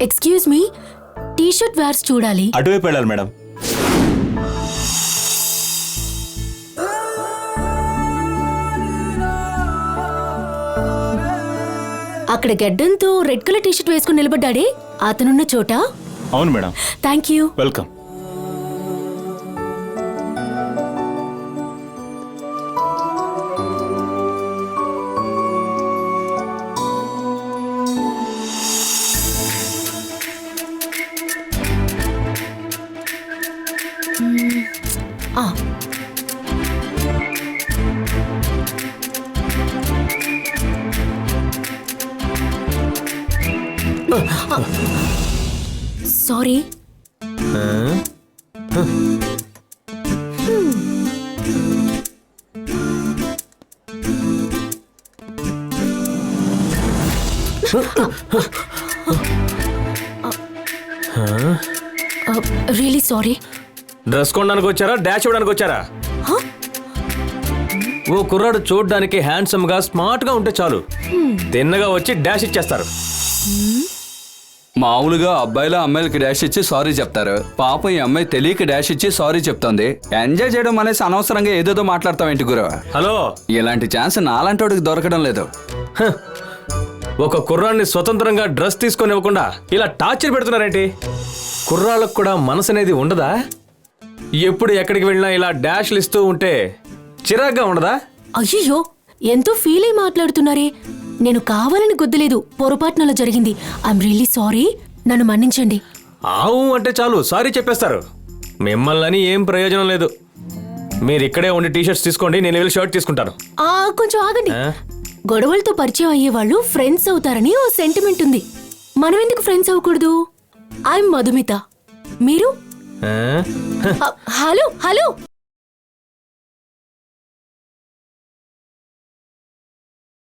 Excuse me, T-shirt wears చూడాలి. అటువైపు వెళ్ళాలి మేడం. అక్కడ గడ్డంతో రెడ్ కలర్ టీ-షర్ట్ వేసుకుని నిలబడ్డాడే, అతనున్న చోట. అవును madam. Thank you. Welcome. Sorry. Really sorry. Dress కొనడానికి వచ్చారా, డాష్ ఇవ్వడానికి వచ్చారా? ఓ కుర్రాడు చూడ్డానికి హ్యాండ్సమ్ గా స్మార్ట్ గా ఉంటే చాలు, తిన్నగా వచ్చి డాష్ ఇచ్చేస్తారు. మామూలుగా అబ్బాయిలు అమ్మాయిలకి డాష్ ఇచ్చి సారీ చెప్తారు. పాపం ఈ అమ్మాయి తెలియక డాష్ ఇచ్చి సారీ చెప్తోంది. ఎంజాయ్ చేయడం అనేసి అనవసరంగా ఏదేదో మాట్లాడతావేంటి గురు? హలో, ఇలాంటి ఛాన్స్ నాలంటోడికి దొరకడం లేదు. ఒక కుర్రాన్ని స్వతంత్రంగా డ్రెస్ తీసుకొని ఇవ్వకుండా ఇలా టార్చర్ పెడుతున్నారేంటి? కుర్రాళ్ళకు కూడా మనసు అనేది ఉండదా? ఎప్పుడు ఎక్కడికి వెళ్ళినా ఇలా డాష్లు ఇస్తూ ఉంటే చిరాగ్గా ఉండదా? అయ్యో, ఎంతో ఫీల్ అయి మాట్లాడుతున్నారే. నేను కావాలని గుద్దలేదు, పొరపాటున అలా జరిగింది. ఐఎమ్ రియల్లీ సారీ, నన్ను మన్నించండి. ఆవు అంటే చాలు సారీ చెప్పేస్తారు. మిమ్మల్ని ఏం ప్రయోజనం లేదు. మీరు ఇక్కడే ఉండి టీ-షర్ట్స్ తీసుకోండి, నేను వెళ్ళి షర్ట్ తీసుకుంటాను. కొంచెం ఆగండి. గొడవలతో పరిచయం అయ్యేవాళ్ళు ఫ్రెండ్స్ అవుతారని ఓ సెంటిమెంట్ ఉంది. మనం ఎందుకు ఫ్రెండ్స్ అవ్వకూడదు? ఐఎమ్ మధుమిత. మీరు? Hello hello